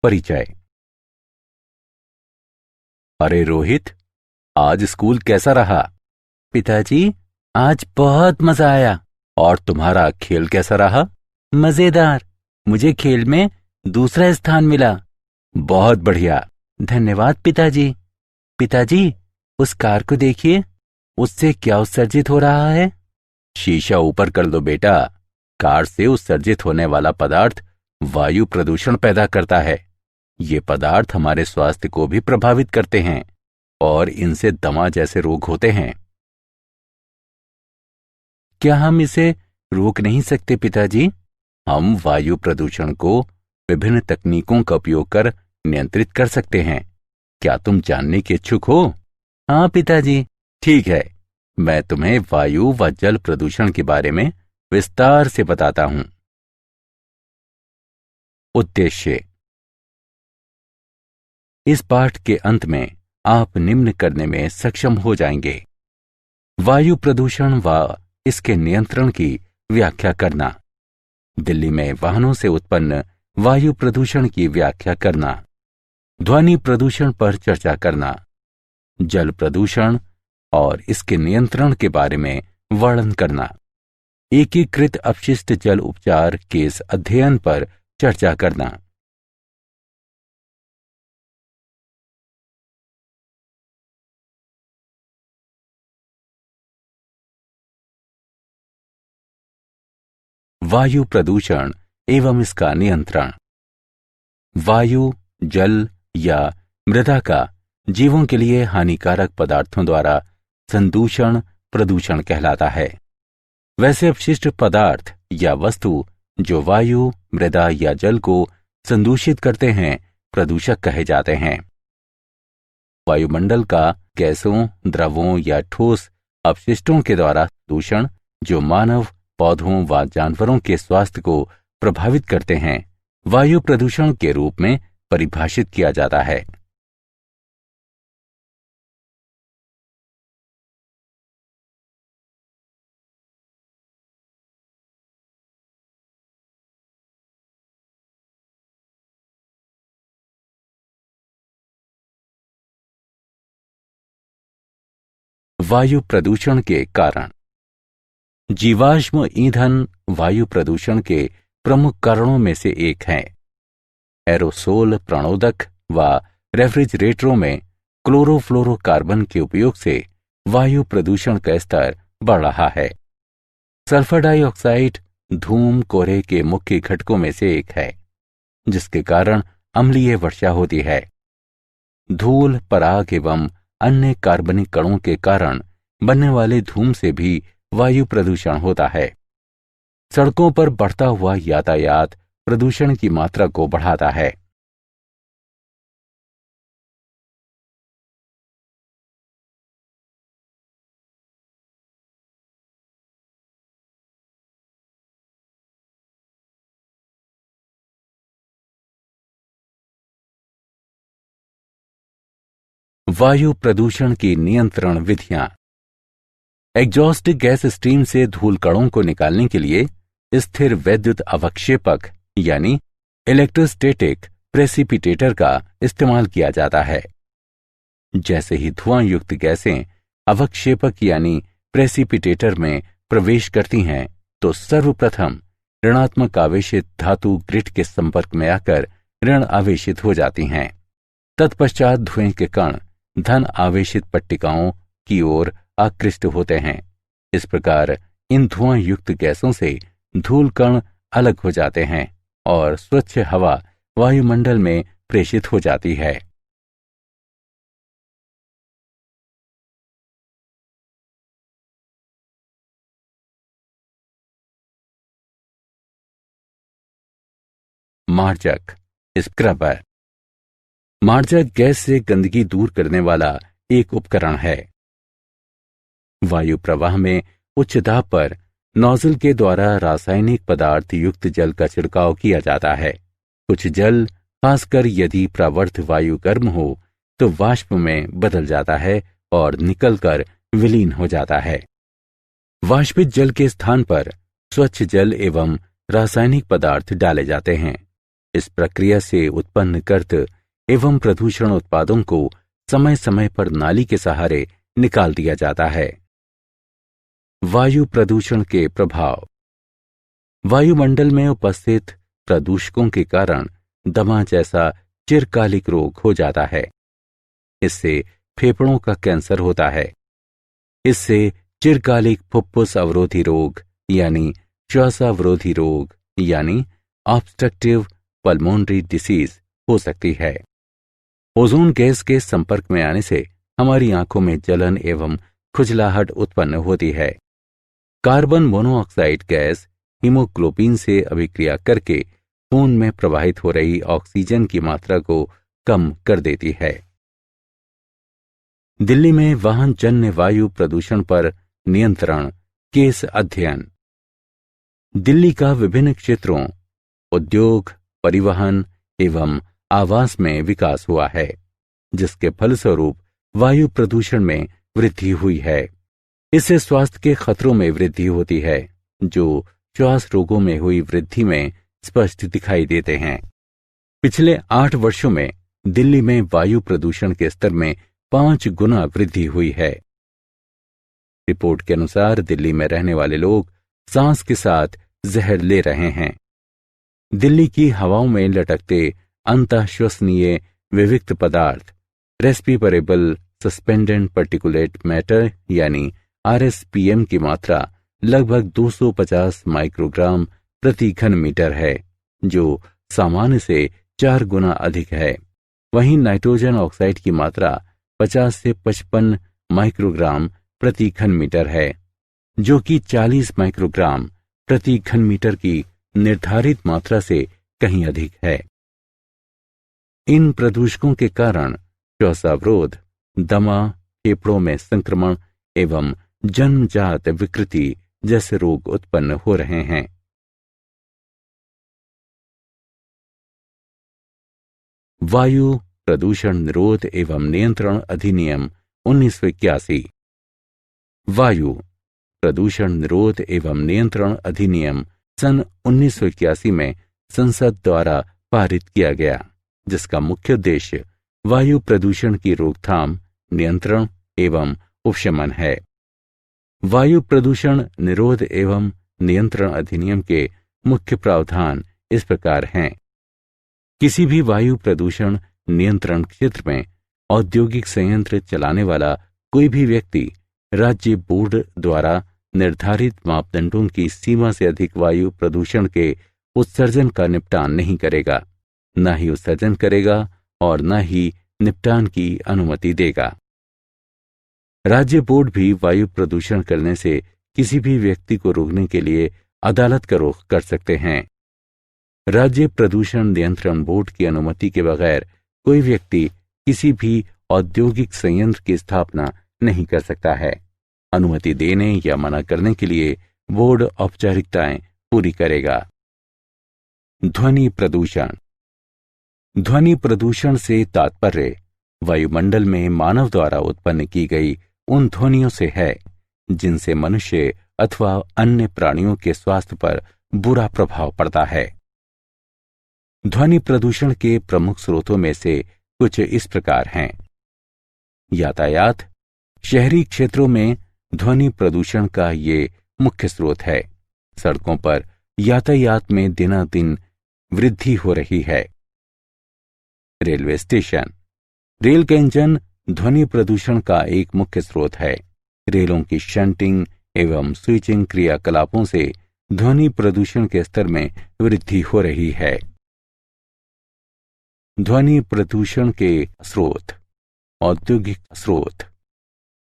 परिचय। अरे रोहित, आज स्कूल कैसा रहा? पिताजी, आज बहुत मजा आया। और तुम्हारा खेल कैसा रहा? मजेदार। मुझे खेल में दूसरा स्थान मिला। बहुत बढ़िया। धन्यवाद पिताजी। पिताजी, उस कार को देखिए, उससे क्या उत्सर्जित हो रहा है? शीशा ऊपर कर दो बेटा। कार से उत्सर्जित होने वाला पदार्थ वायु प्रदूषण पैदा करता है। ये पदार्थ हमारे स्वास्थ्य को भी प्रभावित करते हैं और इनसे दमा जैसे रोग होते हैं। क्या हम इसे रोक नहीं सकते पिताजी? हम वायु प्रदूषण को विभिन्न तकनीकों का उपयोग कर नियंत्रित कर सकते हैं। क्या तुम जानने के इच्छुक हो? हाँ पिताजी। ठीक है, मैं तुम्हें वायु व जल प्रदूषण के बारे में विस्तार से बताता हूं। उद्देश्य। इस पाठ के अंत में आप निम्न करने में सक्षम हो जाएंगे: वायु प्रदूषण व इसके नियंत्रण की व्याख्या करना, दिल्ली में वाहनों से उत्पन्न वायु प्रदूषण की व्याख्या करना, ध्वनि प्रदूषण पर चर्चा करना, जल प्रदूषण और इसके नियंत्रण के बारे में वर्णन करना, एकीकृत अपशिष्ट जल उपचार केस अध्ययन पर चर्चा करना। वायु प्रदूषण एवं इसका नियंत्रण। वायु, जल या मृदा का जीवों के लिए हानिकारक पदार्थों द्वारा संदूषण प्रदूषण कहलाता है। वैसे अपशिष्ट पदार्थ या वस्तु जो वायु, मृदा या जल को संदूषित करते हैं प्रदूषक कहे जाते हैं। वायुमंडल का गैसों, द्रवों या ठोस अपशिष्टों के द्वारा दूषण जो मानव, पौधों व जानवरों के स्वास्थ्य को प्रभावित करते हैं वायु प्रदूषण के रूप में परिभाषित किया जाता है। वायु प्रदूषण के कारण। जीवाश्म ईंधन वायु प्रदूषण के प्रमुख कारणों में से एक हैं। एरोसोल प्रणोदक व रेफ्रिजरेटरों में क्लोरोफ्लोरोकार्बन के उपयोग से वायु प्रदूषण का स्तर बढ़ रहा है। सल्फर डाइऑक्साइड धूम कोहरे के मुख्य घटकों में से एक है, जिसके कारण अम्लीय वर्षा होती है। धूल, पराग एवं अन्य कार्बनिक कणों के कारण बनने वाले धूम से भी वायु प्रदूषण होता है। सड़कों पर बढ़ता हुआ यातायात प्रदूषण की मात्रा को बढ़ाता है। वायु प्रदूषण की नियंत्रण विधियां। एग्जॉस्ट गैस स्ट्रीम से धूल कणों को निकालने के लिए स्थिर वैद्युत अवक्षेपक यानी इलेक्ट्रोस्टैटिक प्रेसिपिटेटर का इस्तेमाल किया जाता है। जैसे ही धुआं युक्त गैसें अवक्षेपक यानी प्रेसिपिटेटर में प्रवेश करती हैं तो सर्वप्रथम ऋणात्मक आवेशित धातु ग्रिड के संपर्क में आकर ऋण आवेशित हो जाती हैं। तत्पश्चात धुएं के कण धन आवेशित पट्टिकाओं की ओर आकृष्ट होते हैं। इस प्रकार इन धुआं युक्त गैसों से धूल कण अलग हो जाते हैं और स्वच्छ हवा वायुमंडल में प्रेषित हो जाती है। मार्जक स्क्रबर। मार्जक गैस से गंदगी दूर करने वाला एक उपकरण है। वायु प्रवाह में उच्च दाब पर नोजल के द्वारा रासायनिक पदार्थ युक्त जल का छिड़काव किया जाता है। कुछ जल, खासकर यदि प्रवर्त वायु गर्म हो, तो वाष्प में बदल जाता है और निकलकर विलीन हो जाता है। वाष्पित जल के स्थान पर स्वच्छ जल एवं रासायनिक पदार्थ डाले जाते हैं। इस प्रक्रिया से उत्पन्न गर्द एवं प्रदूषण उत्पादों को समय समय पर नाली के सहारे निकाल दिया जाता है। वायु प्रदूषण के प्रभाव। वायुमंडल में उपस्थित प्रदूषकों के कारण दमा जैसा चिरकालिक रोग हो जाता है। इससे फेफड़ों का कैंसर होता है। इससे चिरकालिक फुफ्फुस अवरोधी रोग यानी श्वासावरोधी रोग यानी ऑब्स्ट्रक्टिव पल्मोनरी डिसीज हो सकती है। ओजोन गैस के संपर्क में आने से हमारी आंखों में जलन एवं खुजलाहट उत्पन्न होती है। कार्बन मोनोऑक्साइड गैस हीमोग्लोबिन से अभिक्रिया करके खून में प्रवाहित हो रही ऑक्सीजन की मात्रा को कम कर देती है। दिल्ली में वाहन जन्य वायु प्रदूषण पर नियंत्रण केस अध्ययन। दिल्ली का विभिन्न क्षेत्रों उद्योग, परिवहन एवं आवास में विकास हुआ है, जिसके फलस्वरूप वायु प्रदूषण में वृद्धि हुई है। इससे स्वास्थ्य के खतरों में वृद्धि होती है, जो श्वास रोगों में हुई वृद्धि में स्पष्ट दिखाई देते हैं। पिछले 8 वर्षों में दिल्ली में वायु प्रदूषण के स्तर में 5 गुना वृद्धि हुई है। रिपोर्ट के अनुसार दिल्ली में रहने वाले लोग सांस के साथ जहर ले रहे हैं। दिल्ली की हवाओं में लटकते अंतःश्वसनीय विविक्त पदार्थ रेस्पिरेबल सस्पेंडेड पार्टिकुलेट मैटर यानी RSPM की मात्रा लगभग 250 माइक्रोग्राम प्रति घन मीटर है, जो सामान्य से 4 गुना अधिक है। वहीं नाइट्रोजन ऑक्साइड की मात्रा 50 से 55 माइक्रोग्राम प्रति घन मीटर है, जो कि 40 माइक्रोग्राम प्रति घन मीटर की निर्धारित मात्रा से कहीं अधिक है। इन प्रदूषकों के कारण श्वासावरोध, दमा, फेफड़ों में संक्रमण एवं जन्मजात विकृति जैसे रोग उत्पन्न हो रहे हैं। वायु प्रदूषण निरोध एवं नियंत्रण अधिनियम 1981। वायु प्रदूषण निरोध एवं नियंत्रण अधिनियम सन 1981 में संसद द्वारा पारित किया गया, जिसका मुख्य उद्देश्य वायु प्रदूषण की रोकथाम, नियंत्रण एवं उपशमन है। वायु प्रदूषण निरोध एवं नियंत्रण अधिनियम के मुख्य प्रावधान इस प्रकार हैं। किसी भी वायु प्रदूषण नियंत्रण क्षेत्र में औद्योगिक संयंत्र चलाने वाला कोई भी व्यक्ति राज्य बोर्ड द्वारा निर्धारित मापदंडों की सीमा से अधिक वायु प्रदूषण के उत्सर्जन का निपटान नहीं करेगा, न ही उत्सर्जन करेगा और न ही निपटान की अनुमति देगा। राज्य बोर्ड भी वायु प्रदूषण करने से किसी भी व्यक्ति को रोकने के लिए अदालत का रुख कर सकते हैं। राज्य प्रदूषण नियंत्रण बोर्ड की अनुमति के बगैर कोई व्यक्ति किसी भी औद्योगिक संयंत्र की स्थापना नहीं कर सकता है। अनुमति देने या मना करने के लिए बोर्ड औपचारिकताएं पूरी करेगा। ध्वनि प्रदूषण। ध्वनि प्रदूषण से तात्पर्य वायुमंडल में मानव द्वारा उत्पन्न की गई उन ध्वनियों से है जिनसे मनुष्य अथवा अन्य प्राणियों के स्वास्थ्य पर बुरा प्रभाव पड़ता है। ध्वनि प्रदूषण के प्रमुख स्रोतों में से कुछ इस प्रकार हैं। यातायात। शहरी क्षेत्रों में ध्वनि प्रदूषण का ये मुख्य स्रोत है। सड़कों पर यातायात में दिनादिन वृद्धि हो रही है। Railway station. रेल का इंजन ध्वनि प्रदूषण का एक मुख्य स्रोत है। रेलों की शंटिंग एवं स्विचिंग क्रियाकलापों से ध्वनि प्रदूषण के स्तर में वृद्धि हो रही है। ध्वनि प्रदूषण के स्रोत। औद्योगिक स्रोत।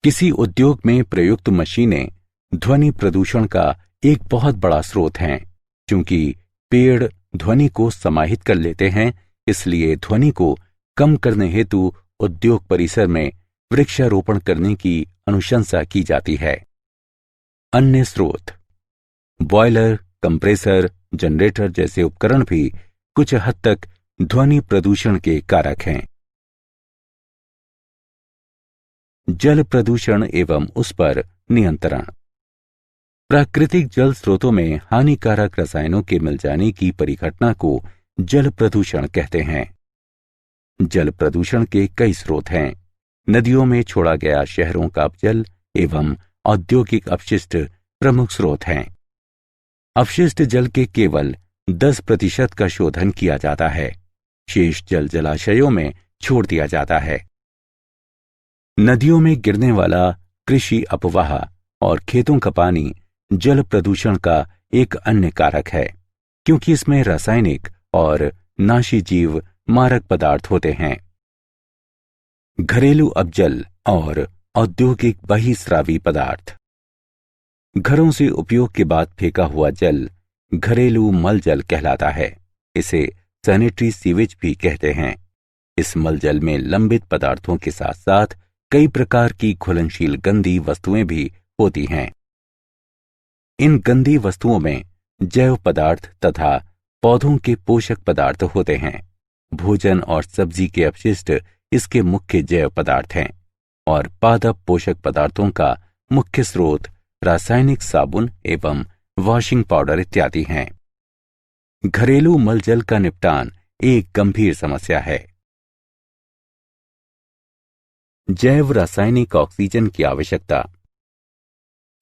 किसी उद्योग में प्रयुक्त मशीनें ध्वनि प्रदूषण का एक बहुत बड़ा स्रोत हैं। क्योंकि पेड़ ध्वनि को समाहित कर लेते हैं, इसलिए ध्वनि को कम करने हेतु उद्योग परिसर में वृक्षारोपण करने की अनुशंसा की जाती है। अन्य स्रोत। बॉयलर, कंप्रेसर, जनरेटर जैसे उपकरण भी कुछ हद तक ध्वनि प्रदूषण के कारक हैं। जल प्रदूषण एवं उस पर नियंत्रण। प्राकृतिक जल स्रोतों में हानिकारक रसायनों के मिल जाने की परिघटना को जल प्रदूषण कहते हैं। जल प्रदूषण के कई स्रोत हैं। नदियों में छोड़ा गया शहरों का जल एवं औद्योगिक अपशिष्ट प्रमुख स्रोत हैं। अपशिष्ट जल के केवल 10% का शोधन किया जाता है। शेष जल जलाशयों में छोड़ दिया जाता है। नदियों में गिरने वाला कृषि अपवाह और खेतों का पानी जल प्रदूषण का एक अन्य कारक है, क्योंकि इसमें रासायनिक और नाशी जीव मारक पदार्थ होते हैं। घरेलू अपजल और औद्योगिक बहिस्रावी पदार्थ। घरों से उपयोग के बाद फेंका हुआ जल घरेलू मल जल कहलाता है। इसे सैनिटरी सीवेज भी कहते हैं। इस मल जल में लंबित पदार्थों के साथ साथ कई प्रकार की घुलनशील गंदी वस्तुएं भी होती हैं। इन गंदी वस्तुओं में जैव पदार्थ तथा पौधों के पोषक पदार्थ होते हैं। भोजन और सब्जी के अपशिष्ट इसके मुख्य जैव पदार्थ हैं और पादप पोषक पदार्थों का मुख्य स्रोत रासायनिक साबुन एवं वॉशिंग पाउडर इत्यादि हैं। घरेलू मलजल का निपटान एक गंभीर समस्या है। जैव रासायनिक ऑक्सीजन की आवश्यकता।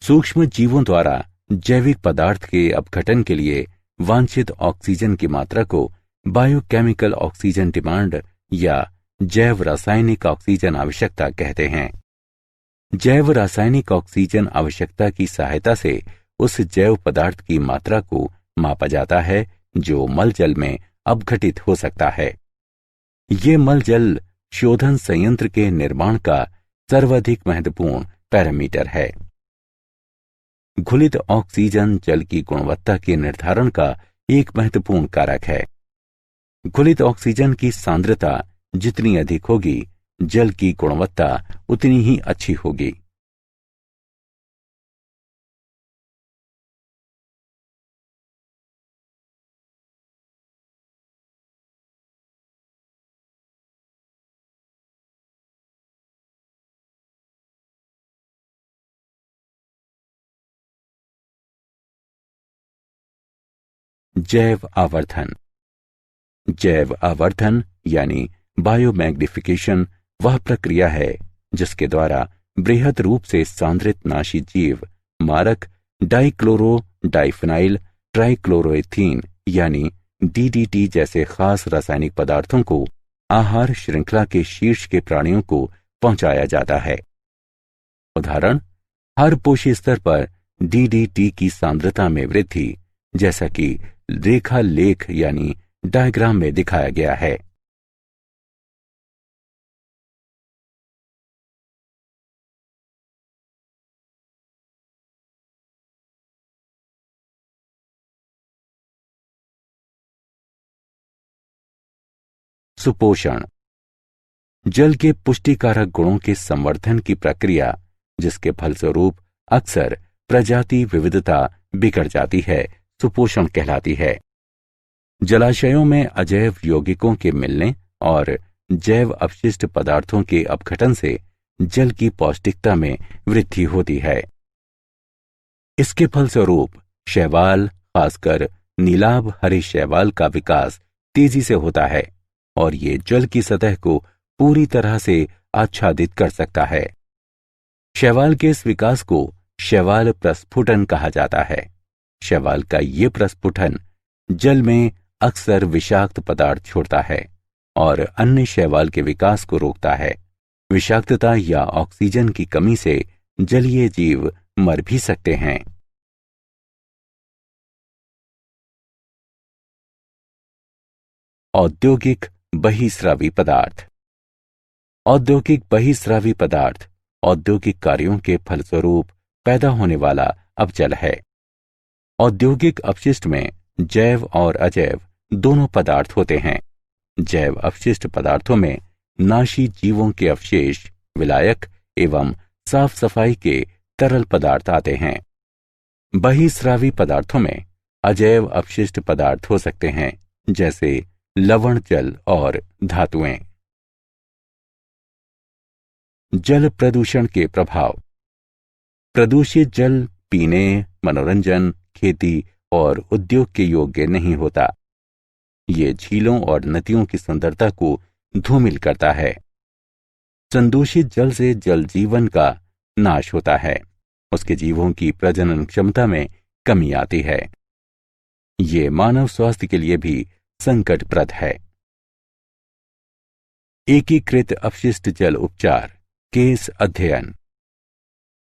सूक्ष्म जीवों द्वारा जैविक पदार्थ के अपघटन के लिए वांछित ऑक्सीजन की मात्रा को बायोकेमिकल ऑक्सीजन डिमांड या जैव रासायनिक ऑक्सीजन आवश्यकता कहते हैं। जैव रासायनिक ऑक्सीजन आवश्यकता की सहायता से उस जैव पदार्थ की मात्रा को मापा जाता है जो मल जल में अपघटित हो सकता है। ये मल जल शोधन संयंत्र के निर्माण का सर्वाधिक महत्वपूर्ण पैरामीटर है। घुलित ऑक्सीजन जल की गुणवत्ता के निर्धारण का एक महत्वपूर्ण कारक है। घुलित ऑक्सीजन की सांद्रता जितनी अधिक होगी, जल की गुणवत्ता उतनी ही अच्छी होगी। जैव आवर्धन। जैव आवर्धन यानी बायोमैग्निफिकेशन वह प्रक्रिया है जिसके द्वारा बृहद रूप से सांद्रित नाशी जीव मारक डाइक्लोरो डाइफिनाइल ट्राइक्लोरोएथीन यानी डीडीटी जैसे खास रासायनिक पदार्थों को आहार श्रृंखला के शीर्ष के प्राणियों को पहुंचाया जाता है। उदाहरण, हर पोषी स्तर पर डीडीटी की सांद्रता में वृद्धि, जैसा कि रेखा लेख यानी डायग्राम में दिखाया गया है। सुपोषण। जल के पुष्टिकारक गुणों के संवर्धन की प्रक्रिया जिसके फलस्वरूप अक्सर प्रजाति विविधता बिगड़ जाती है, सुपोषण कहलाती है। जलाशयों में अजैव यौगिकों के मिलने और जैव अपशिष्ट पदार्थों के अपघटन से जल की पौष्टिकता में वृद्धि होती है। इसके फलस्वरूप शैवाल, खासकर नीलाभ हरे शैवाल का विकास तेजी से होता है और ये जल की सतह को पूरी तरह से आच्छादित कर सकता है। शैवाल के इस विकास को शैवाल प्रस्फुटन कहा जाता है। शैवाल का ये प्रस्फुटन जल में अक्सर विषाक्त पदार्थ छोड़ता है और अन्य शैवाल के विकास को रोकता है। विषाक्तता या ऑक्सीजन की कमी से जलीय जीव मर भी सकते हैं। औद्योगिक बहिस्रावी पदार्थ। औद्योगिक बहिस्रावी पदार्थ औद्योगिक कार्यों के फलस्वरूप पैदा होने वाला अपजल है। औद्योगिक अपशिष्ट में जैव और अजैव दोनों पदार्थ होते हैं। जैव अपशिष्ट पदार्थों में नाशी जीवों के अवशेष, विलायक एवं साफ सफाई के तरल पदार्थ आते हैं। बहिस्रावी पदार्थों में अजैव अपशिष्ट पदार्थ हो सकते हैं, जैसे लवण जल और धातुएं। जल प्रदूषण के प्रभाव। प्रदूषित जल पीने, मनोरंजन, खेती और उद्योग के योग्य नहीं होता। ये झीलों और नदियों की सुंदरता को धूमिल करता है। संदूषित जल से जल जीवन का नाश होता है, उसके जीवों की प्रजनन क्षमता में कमी आती है। ये मानव स्वास्थ्य के लिए भी संकटप्रद है। एकीकृत अपशिष्ट जल उपचार केस अध्ययन।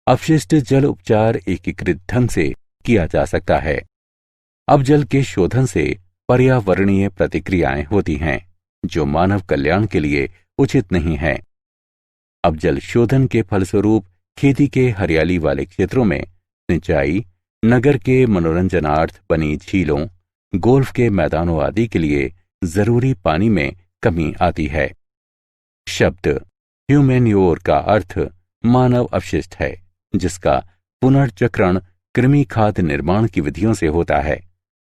अपशिष्ट जल उपचार एकीकृत ढंग से किया जा सकता है। अब जल के शोधन से पर्यावरणीय प्रतिक्रियाएं होती हैं जो मानव कल्याण के लिए उचित नहीं है। अब जल शोधन के फलस्वरूप खेती के हरियाली वाले क्षेत्रों में सिंचाई, नगर के मनोरंजनार्थ बनी झीलों, गोल्फ के मैदानों आदि के लिए जरूरी पानी में कमी आती है। शब्द ह्यूमेन्योर का अर्थ मानव अपशिष्ट है, जिसका पुनर्चक्रण कृमि खाद निर्माण की विधियों से होता है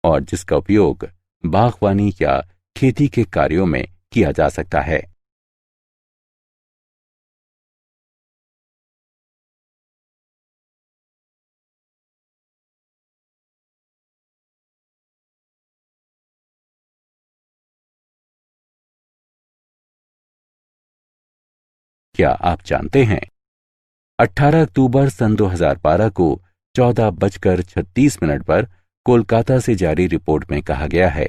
और जिसका उपयोग बागवानी या खेती के कार्यों में किया जा सकता है। क्या आप जानते हैं 18 अक्टूबर सन 2012 को 14:36 पर कोलकाता से जारी रिपोर्ट में कहा गया है,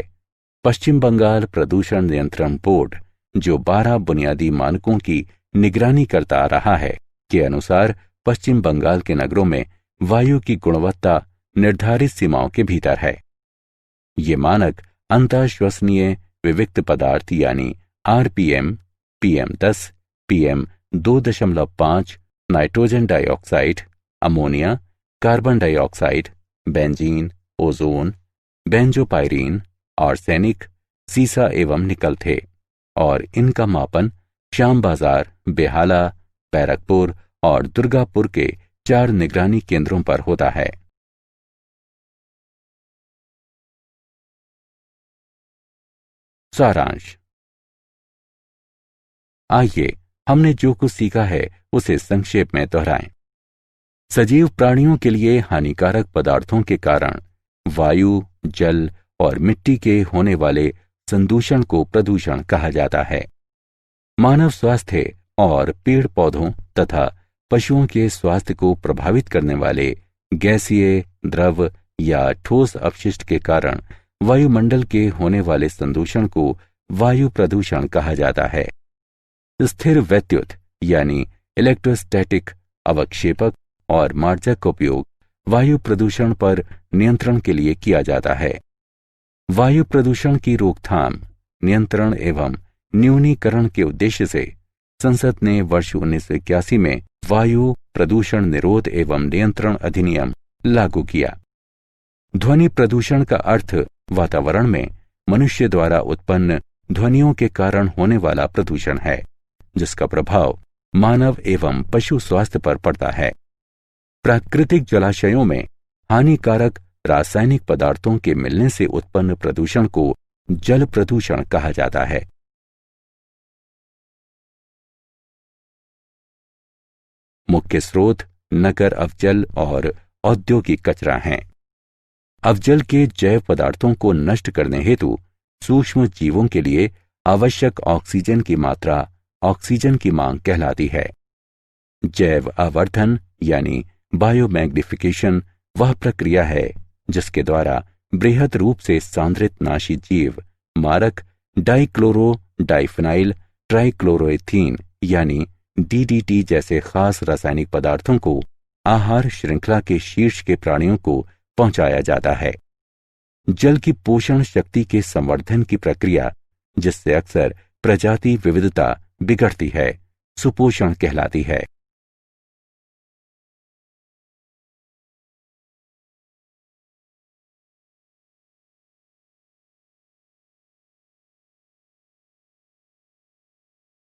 पश्चिम बंगाल प्रदूषण नियंत्रण बोर्ड, जो 12 बुनियादी मानकों की निगरानी करता आ रहा है, के अनुसार पश्चिम बंगाल के नगरों में वायु की गुणवत्ता निर्धारित सीमाओं के भीतर है। ये मानक अंतःश्वसनीय विविक्त पदार्थ यानी RPM, PM10, PM2.5, nitrogen dioxide, ammonia, carbon dioxide, benzene, ozone, benzopyrene, arsenic, सीसा एवं निकल थे और इनका मापन श्याम बाजार, बेहाला, बैरकपुर और दुर्गापुर के 4 निगरानी केंद्रों पर होता है। सारांश। आइए हमने जो कुछ सीखा है उसे संक्षेप में दोहराएं। सजीव प्राणियों के लिए हानिकारक पदार्थों के कारण वायु, जल और मिट्टी के होने वाले संदूषण को प्रदूषण कहा जाता है। मानव स्वास्थ्य और पेड़ पौधों तथा पशुओं के स्वास्थ्य को प्रभावित करने वाले गैसीय, द्रव या ठोस अपशिष्ट के कारण वायुमंडल के होने वाले संदूषण को वायु प्रदूषण कहा जाता है। स्थिर वैद्युत यानी इलेक्ट्रोस्टैटिक अवक्षेपक और मार्जक का उपयोग वायु प्रदूषण पर नियंत्रण के लिए किया जाता है। वायु प्रदूषण की रोकथाम, नियंत्रण एवं न्यूनीकरण के उद्देश्य से संसद ने वर्ष 1981 में वायु प्रदूषण निरोध एवं नियंत्रण अधिनियम लागू किया। ध्वनि प्रदूषण का अर्थ वातावरण में मनुष्य द्वारा उत्पन्न ध्वनियों के कारण होने वाला प्रदूषण है, जिसका प्रभाव मानव एवं पशु स्वास्थ्य पर पड़ता है। प्राकृतिक जलाशयों में हानिकारक रासायनिक पदार्थों के मिलने से उत्पन्न प्रदूषण को जल प्रदूषण कहा जाता है। मुख्य स्रोत नगर अवजल और औद्योगिक कचरा हैं। अवजल के जैव पदार्थों को नष्ट करने हेतु सूक्ष्म जीवों के लिए आवश्यक ऑक्सीजन की मात्रा ऑक्सीजन की मांग कहलाती है। जैव आवर्धन यानी बायोमैग्निफिकेशन वह प्रक्रिया है जिसके द्वारा बृहद रूप से सांद्रित नाशी जीव मारक डाइक्लोरो डाइफिनाइल ट्राइक्लोरोएथीन यानी DDT जैसे खास रासायनिक पदार्थों को आहार श्रृंखला के शीर्ष के प्राणियों को पहुंचाया जाता है। जल की पोषण शक्ति के संवर्धन की प्रक्रिया, जिससे अक्सर प्रजाति विविधता बिगड़ती है, सुपोषण कहलाती है।